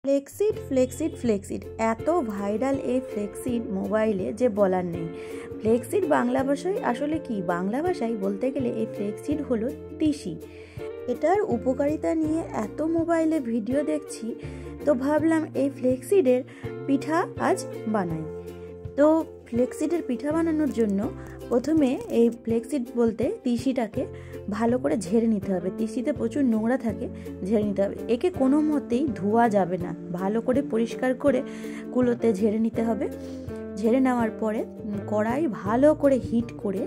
Flaxseed flaxseed flaxseed এত viral এই flaxseed মোবাইলে যে বলার নেই। ফ্লেক্সিড বাংলা ভাষায় আসলে কি, বাংলা ভাষায় বলতে গেলে এই ফ্লেক্সিড হলো তিসি। এটার উপকারিতা নিয়ে এত মোবাইলে ভিডিও দেখছি, তো ভাবলাম এই ফ্লেক্সিডের পিঠা আজ বানাই। তো ফ্লেক্সিডের পিঠা বানানোর জন্য প্রথমে এই ফ্লেক্সিড বলতে তিসিটাকে ভালো করে ঝেড়ে নিতে হবে। তিসিতে প্রচুর নোংরা থাকে, ঝেড়ে নিতে হবে। একে কোনো মতেই ধোয়া যাবে না, ভালো করে পরিষ্কার করে কুলোতে ঝেড়ে নিতে হবে। ঝেড়ে নেওয়ার পরে কড়াই ভালো করে হিট করে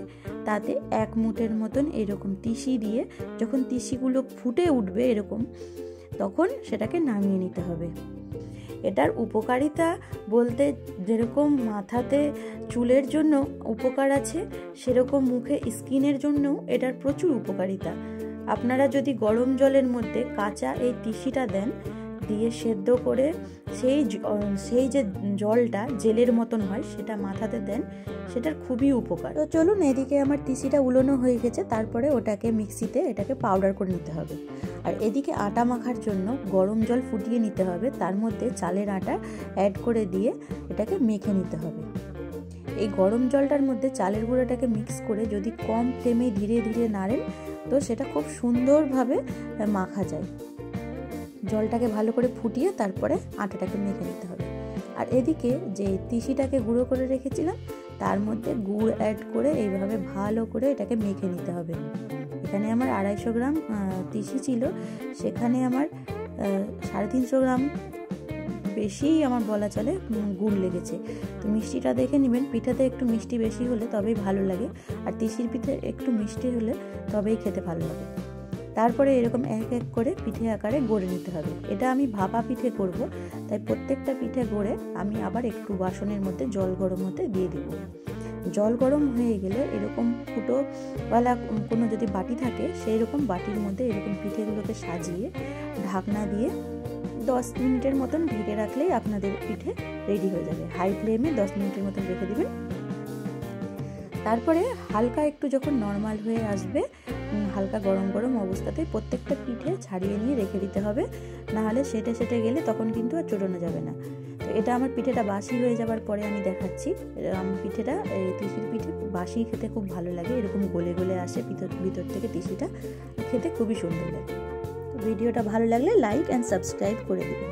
তাতে এক মুঠের মতন এরকম তিসি দিয়ে, যখন তিসিগুলো ফুটে উঠবে এরকম, তখন সেটাকে নামিয়ে নিতে হবে। এটার উপকারিতা বলতে যেরকম মাথাতে চুলের জন্য উপকার আছে, সেরকম মুখে স্কিনের জন্যও এটার প্রচুর উপকারিতা। আপনারা যদি গরম জলের মধ্যে কাঁচা এই তিসিটা দেন, দিয়ে সেদ্ধ করে সেই যে জলটা জেলের মতন হয় সেটা মাথাতে দেন, সেটার খুবই উপকার। তো চলুন, এদিকে আমার তিসিটা উলোনো হয়ে গেছে, তারপরে ওটাকে মিক্সিতে এটাকে পাউডার করে নিতে হবে। আর এদিকে আটা মাখার জন্য গরম জল ফুটিয়ে নিতে হবে, তার মধ্যে চালের আটা অ্যাড করে দিয়ে এটাকে মেখে নিতে হবে। এই গরম জলটার মধ্যে চালের গুঁড়োটাকে মিক্স করে যদি কম ফ্লেমে ধীরে ধীরে নাড়েন, তো সেটা খুব সুন্দরভাবে মাখা যায়। জলটাকে ভালো করে ফুটিয়ে তারপরে আটাটাকে মেখে নিতে হবে। আর এদিকে যে তিসিটাকে গুঁড়ো করে রেখেছিলাম, তার মধ্যে গুড় অ্যাড করে এইভাবে ভালো করে এটাকে মেখে নিতে হবে। এখানে আমার 250 গ্রাম তিসি ছিল, সেখানে আমার 350 গ্রাম বেশি আমার বলা চলে গুড় লেগেছে। তো মিষ্টিটা দেখে নেবেন, পিঠাতে একটু মিষ্টি বেশি হলে তবেই ভালো লাগে, আর তিসির পিঠে একটু মিষ্টি হলে তবেই খেতে ভালো লাগে। তারপরে এরকম এক এক করে পিঠে আকারে গড়ে নিতে হবে। এটা আমি ভাপা পিঠে করব, তাই প্রত্যেকটা পিঠে গড়ে আমি আবার একটু বাসনের মধ্যে জল গরম হতে দিয়ে দিব। জল গরম হয়ে গেলে এরকম ফুটোওয়ালা কোনো যদি বাটি থাকে, সেই রকম বাটির মধ্যে এরকম পিঠেগুলোকে সাজিয়ে ঢাকনা দিয়ে 10 মিনিটের মতন ঢেকে রাখলেই আপনাদের পিঠে রেডি হয়ে যাবে। হাই ফ্লেমে 10 মিনিটের মতন রেখে দিবেন। তারপরে হালকা একটু যখন নর্মাল হয়ে আসবে, হালকা গরম গরম অবস্থাতে প্রত্যেকটা পিঠে ছাড়িয়ে নিয়ে রেখে দিতে হবে, নাহলে সেটে গেলে তখন কিন্তু আর চড়ানো যাবে না। তো এটা আমার পিঠেটা বাসি হয়ে যাবার পরে আমি দেখাচ্ছি। আমার পিঠেটা, এই তিসির পিঠে বাসি খেতে খুব ভালো লাগে, এরকম গলে গলে আসে ভিতর থেকে তিসিটা, খেতে খুবই সুন্দর লাগে। তো ভিডিওটা ভালো লাগলে লাইক অ্যান্ড সাবস্ক্রাইব করে দেবেন।